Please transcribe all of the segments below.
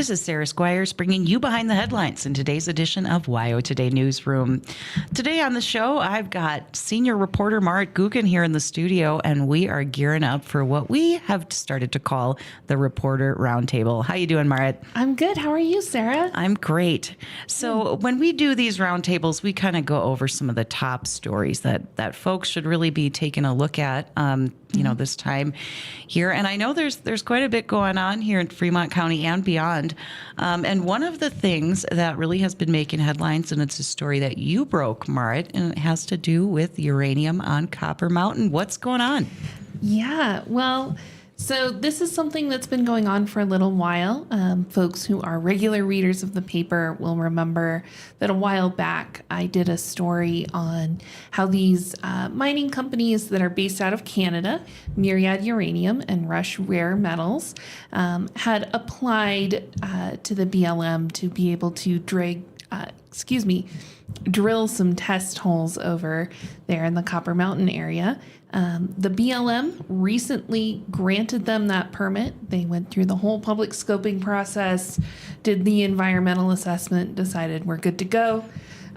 This is Sarah Squires bringing you behind the headlines in today's edition of WyoToday Newsroom. Today on the show, I've got senior reporter Marit Gookin here in the studio, and we are gearing up for what we have started to call the Reporter Roundtable. How you doing, Marit? I'm good. How are you, Sarah? I'm great. So when we do these roundtables, we kind of go over some of the top stories that folks should really be taking a look at, this time here. And I know there's quite a bit going on here in Fremont County and beyond. And one of the things that really has been making headlines, and it's a story that you broke, Marit, and it has to do with uranium on Copper Mountain. What's going on? Yeah, well, so this is something that's been going on for a little while. Folks who are regular readers of the paper will remember that a while back I did a story on how these mining companies that are based out of Canada, Myriad Uranium and Rush Rare Metals, had applied to the BLM to be able to drill some test holes over there in the Copper Mountain area. The BLM recently granted them that permit. They went through the whole public scoping process, did the environmental assessment, decided we're good to go,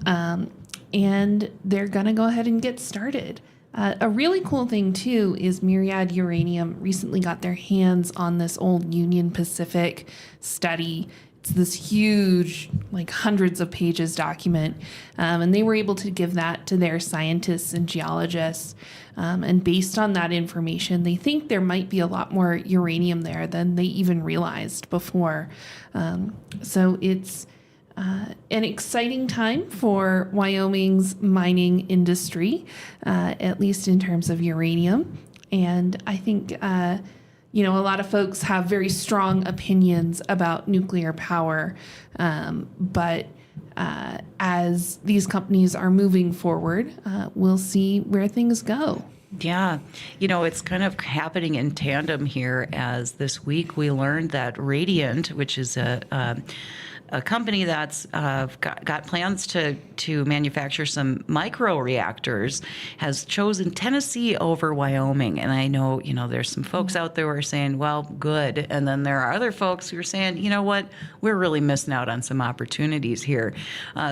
and they're going to go ahead and get started. A really cool thing, too, is Myriad Uranium recently got their hands on this old Union Pacific study. It's this huge, like hundreds of pages document, and they were able to give that to their scientists and geologists. And based on that information, they think there might be a lot more uranium there than they even realized before. So it's an exciting time for Wyoming's mining industry, at least in terms of uranium. And I think a lot of folks have very strong opinions about nuclear power, but as these companies are moving forward, we'll see where things go. Yeah. It's kind of happening in tandem here, as this week we learned that Radiant, which is a company that's got plans to manufacture some micro reactors, has chosen Tennessee over Wyoming. And I know, there's some folks out there who are saying, well, good. And then there are other folks who are saying, you know what, we're really missing out on some opportunities here.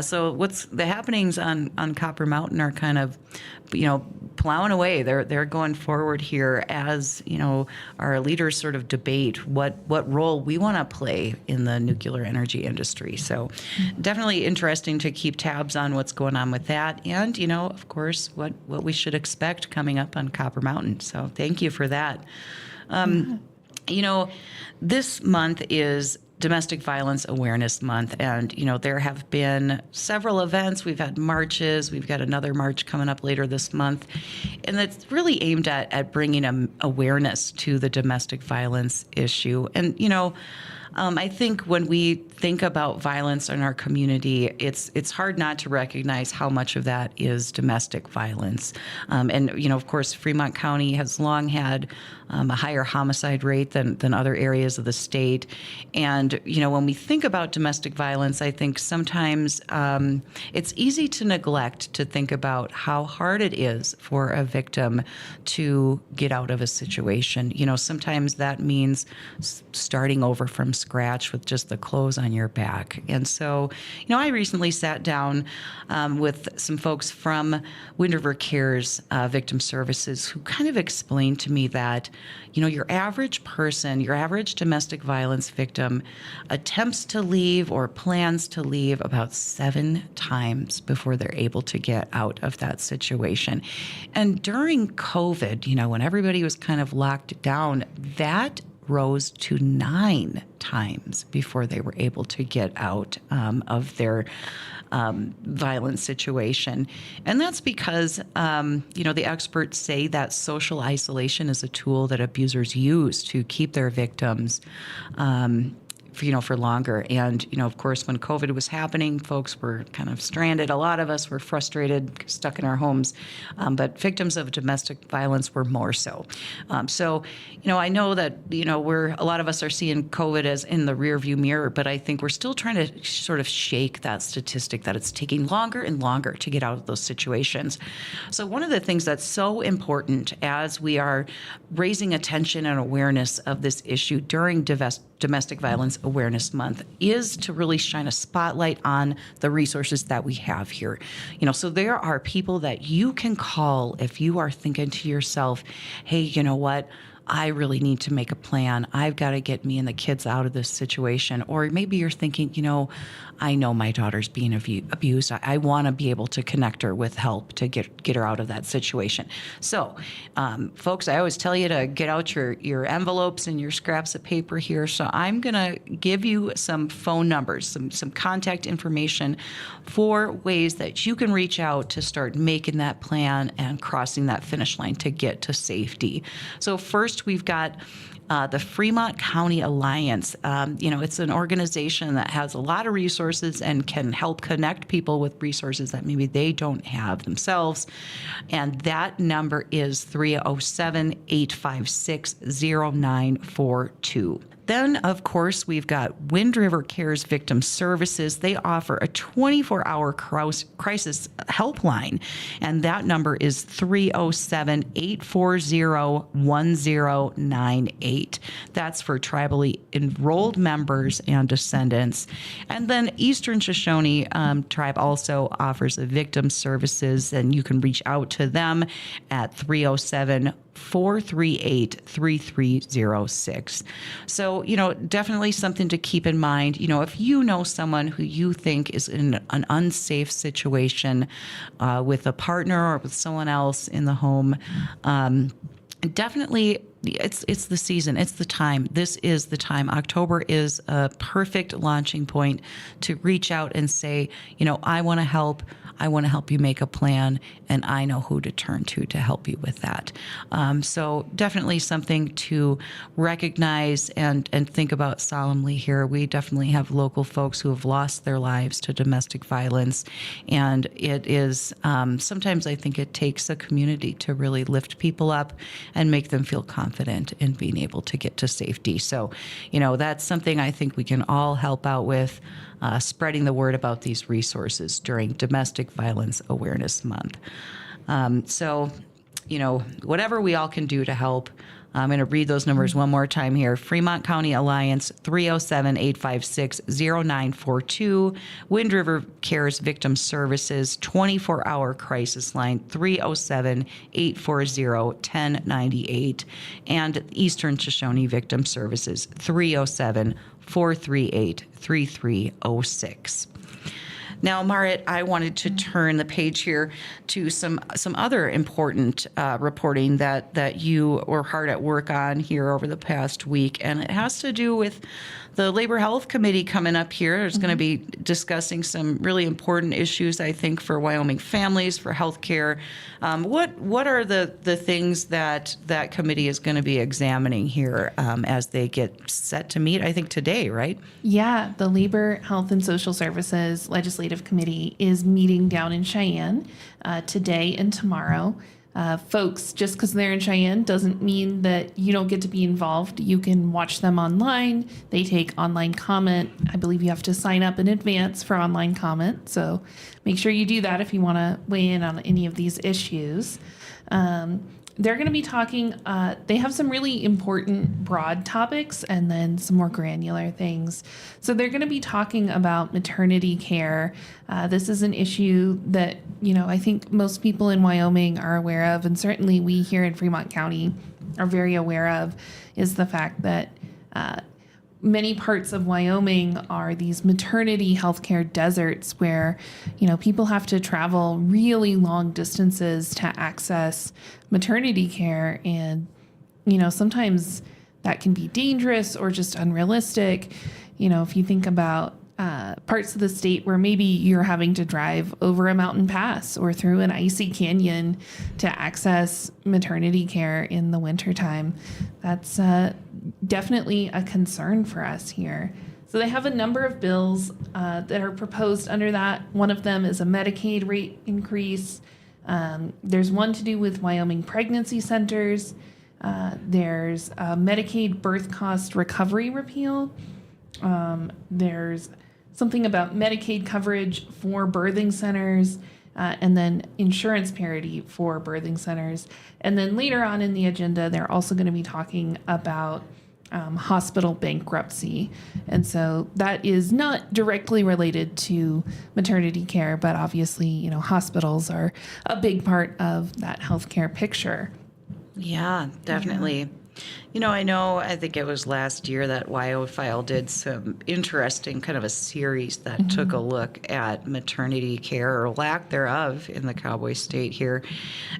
So what's the happenings on Copper Mountain are kind of, plowing away. They're going forward here as, our leaders sort of debate what role we want to play in the nuclear energy industry. So definitely interesting to keep tabs on what's going on with that. And, of course, what we should expect coming up on Copper Mountain. So thank you for that. This month is Domestic Violence Awareness Month, and there have been several events. We've had marches. We've got another march coming up later this month, and it's really aimed at bringing awareness to the domestic violence issue. And I think when we think about violence in our community, it's hard not to recognize how much of that is domestic violence. And of course, Fremont County has long had a higher homicide rate than other areas of the state. And when we think about domestic violence, I think sometimes it's easy to neglect to think about how hard it is for a victim to get out of a situation. Sometimes that means starting over from scratch with just the clothes on your back. And so, I recently sat down with some folks from Wind River Cares Victim Services who kind of explained to me that, your average person, your average domestic violence victim attempts to leave or plans to leave about 7 times before they're able to get out of that situation. And during COVID, when everybody was kind of locked down, that rose to 9 times before they were able to get out of their violent situation. And that's because, the experts say that social isolation is a tool that abusers use to keep their victims for longer. And, of course, when COVID was happening, folks were kind of stranded. A lot of us were frustrated, stuck in our homes. But victims of domestic violence were more so. I know that, a lot of us are seeing COVID as in the rearview mirror, but I think we're still trying to sort of shake that statistic that it's taking longer and longer to get out of those situations. So one of the things that's so important as we are raising attention and awareness of this issue during Domestic Violence Awareness Month is to really shine a spotlight on the resources that we have here. So there are people that you can call if you are thinking to yourself, hey, you know what? I really need to make a plan. I've got to get me and the kids out of this situation. Or maybe you're thinking, I know my daughter's being abused. I want to be able to connect her with help to get her out of that situation. So, folks, I always tell you to get out your envelopes and your scraps of paper here. So I'm going to give you some phone numbers, some contact information for ways that you can reach out to start making that plan and crossing that finish line to get to safety. So first, we've got the Fremont County Alliance. It's an organization that has a lot of resources and can help connect people with resources that maybe they don't have themselves. And that number is 307-856-0942. Then, of course, we've got Wind River Cares Victim Services. They offer a 24-hour crisis helpline, and that number is 307-840-1098. That's for tribally enrolled members and descendants. And then Eastern Shoshone Tribe also offers a victim services, and you can reach out to them at 307-438-3306. So, definitely something to keep in mind. If you know someone who you think is in an unsafe situation with a partner or with someone else in the home, definitely it's the season. It's the time. This is the time. October is a perfect launching point to reach out and say, I want to help. I want to help you make a plan, and I know who to turn to help you with that. So definitely something to recognize and think about solemnly here. We definitely have local folks who have lost their lives to domestic violence, and it is sometimes I think it takes a community to really lift people up and make them feel confident in being able to get to safety. So, that's something I think we can all help out with. Spreading the word about these resources during Domestic Violence Awareness Month. Whatever we all can do to help. I'm going to read those numbers one more time here. Fremont County Alliance, 307-856-0942. Wind River Cares Victim Services, 24-hour crisis line, 307-840-1098. And Eastern Shoshone Victim Services, 307-438-3306. Now, Marit, I wanted to turn the page here to some other important reporting that you were hard at work on here over the past week, and it has to do with the Labor Health Committee coming up here. There's going to be discussing some really important issues, I think, for Wyoming families, for healthcare. What are the things that committee is going to be examining here as they get set to meet, I think, today, right? Yeah, the Labor, Health, and Social Services Legislative Committee is meeting down in Cheyenne today and tomorrow. Folks, just because they're in Cheyenne doesn't mean that you don't get to be involved. You can watch them online. They take online comment. I believe you have to sign up in advance for online comment. So make sure you do that if you want to weigh in on any of these issues. They're going to be talking, they have some really important broad topics and then some more granular things. So they're going to be talking about maternity care. This is an issue that, I think most people in Wyoming are aware of, and certainly we here in Fremont County are very aware of, is the fact that many parts of Wyoming are these maternity healthcare deserts where, people have to travel really long distances to access maternity care. And, sometimes that can be dangerous or just unrealistic. If you think about parts of the state where maybe you're having to drive over a mountain pass or through an icy canyon to access maternity care in the wintertime, that's definitely a concern for us here. So they have a number of bills that are proposed under that. One of them is a Medicaid rate increase. There's one to do with Wyoming pregnancy centers. There's a Medicaid birth cost recovery repeal. There's something about Medicaid coverage for birthing centers, and then insurance parity for birthing centers. And then later on in the agenda, they're also going to be talking about hospital bankruptcy. And so that is not directly related to maternity care, but obviously, hospitals are a big part of that healthcare picture. Yeah, definitely. I think it was last year that WyoFile did some interesting kind of a series that took a look at maternity care or lack thereof in the Cowboy State here.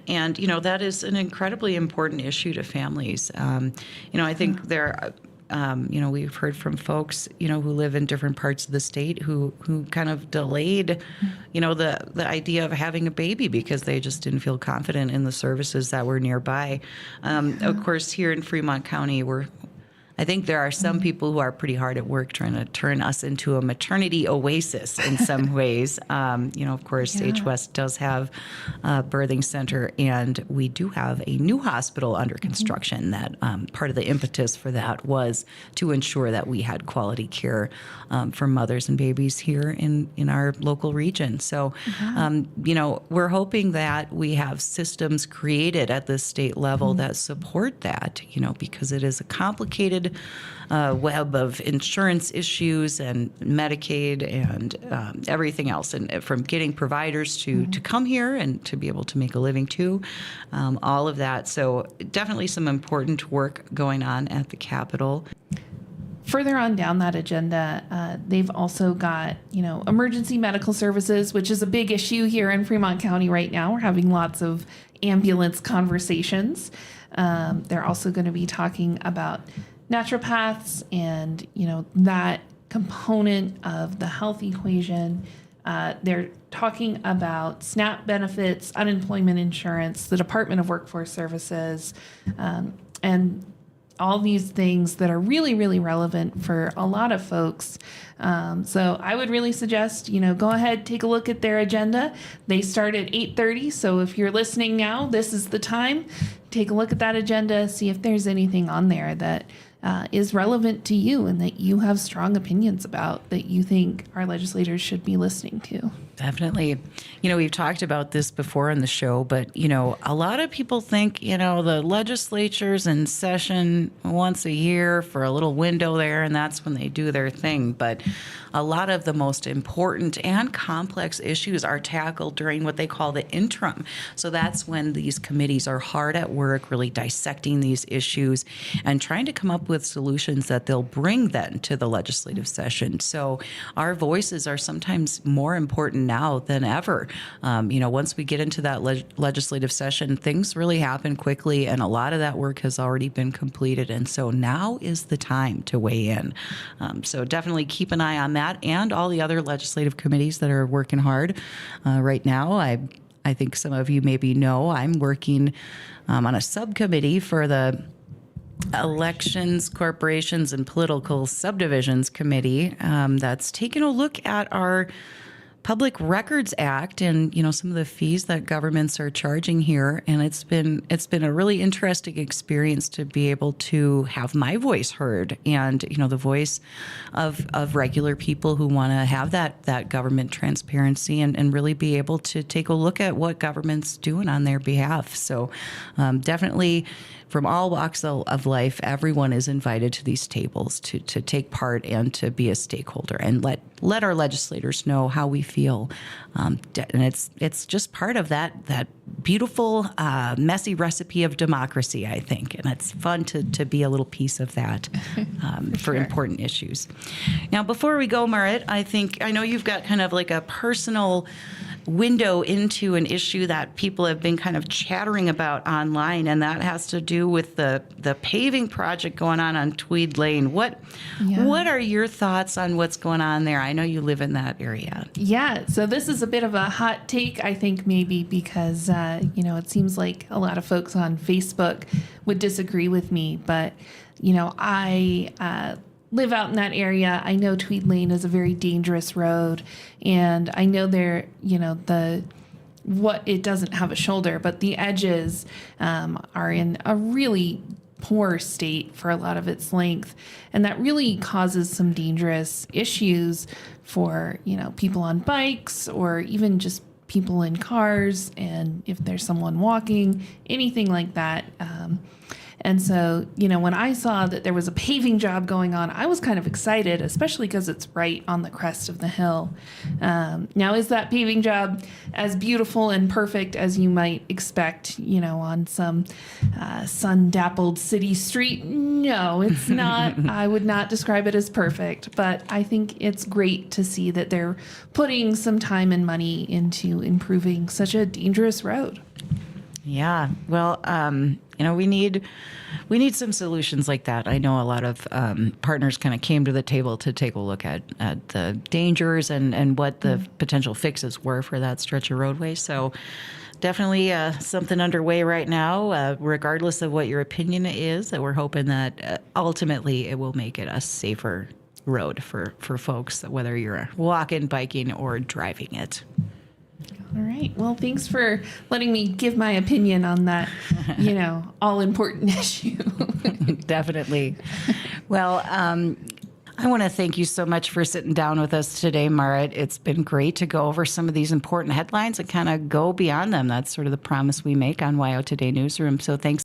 And, that is an incredibly important issue to families. I think we've heard from folks, who live in different parts of the state who kind of delayed, the idea of having a baby because they just didn't feel confident in the services that were nearby. Of course, here in Fremont County, I think there are some people who are pretty hard at work trying to turn us into a maternity oasis in some ways. Of course, H-West does have a birthing center, and we do have a new hospital under construction that part of the impetus for that was to ensure that we had quality care for mothers and babies here in our local region. So, we're hoping that we have systems created at the state level that support that, because it is a complicated web of insurance issues and Medicaid and everything else, and from getting providers to come here and to be able to make a living too, all of that. So definitely some important work going on at the Capitol. Further on down that agenda, they've also got, emergency medical services, which is a big issue here in Fremont County right now. We're having lots of ambulance conversations. They're also going to be talking about naturopaths and, that component of the health equation. They're talking about SNAP benefits, unemployment insurance, the Department of Workforce Services, and all these things that are really, really relevant for a lot of folks. So I would really suggest, go ahead, take a look at their agenda. They start at 8:30. So if you're listening now, this is the time. Take a look at that agenda, see if there's anything on there that is relevant to you and that you have strong opinions about that you think our legislators should be listening to. Definitely. We've talked about this before in the show, but, a lot of people think, the legislature's in session once a year for a little window there, and that's when they do their thing. But a lot of the most important and complex issues are tackled during what they call the interim. So that's when these committees are hard at work, really dissecting these issues and trying to come up with solutions that they'll bring then to the legislative session. So our voices are sometimes more important now than ever. Once we get into that legislative session, things really happen quickly, and a lot of that work has already been completed. And so now is the time to weigh in. So definitely keep an eye on that and all the other legislative committees that are working hard right now. I think some of you maybe know I'm working on a subcommittee for the Elections, Corporations, and Political Subdivisions Committee that's taking a look at our Public Records Act and some of the fees that governments are charging here, and it's been a really interesting experience to be able to have my voice heard and the voice of regular people who want to have that government transparency and really be able to take a look at what government's doing on their behalf. So definitely from all walks of life, everyone is invited to these tables to take part and to be a stakeholder and let our legislators know how we feel. And it's just part of that beautiful, messy recipe of democracy, I think. And it's fun to be a little piece of that for important issues. Now, before we go, Marit, I know you've got kind of like a personal window into an issue that people have been kind of chattering about online, and that has to do with the paving project going on Tweed Lane. What are your thoughts on what's going on there? I know you live in that area. Yeah, so this is a bit of a hot take, I think, maybe because, it seems like a lot of folks on Facebook would disagree with me, but, I live out in that area. I know Tweed Lane is a very dangerous road, and I know there, it doesn't have a shoulder, but the edges are in a really poor state for a lot of its length, and that really causes some dangerous issues for people on bikes or even just people in cars, and if there's someone walking, anything like that. And so, when I saw that there was a paving job going on, I was kind of excited, especially because it's right on the crest of the hill. Now, is that paving job as beautiful and perfect as you might expect, on some sun-dappled city street? No, it's not. I would not describe it as perfect, but I think it's great to see that they're putting some time and money into improving such a dangerous road. Yeah. Well, we need some solutions like that. I know a lot of partners kind of came to the table to take a look at the dangers and what the potential fixes were for that stretch of roadway. So definitely something underway right now, regardless of what your opinion is, that we're hoping that ultimately it will make it a safer road for folks, whether you're walking, biking, or driving it. All right. Well, thanks for letting me give my opinion on that, all important issue. Definitely. Well, I want to thank you so much for sitting down with us today, Marit. It's been great to go over some of these important headlines and kind of go beyond them. That's sort of the promise we make on WyoToday Newsroom. So thanks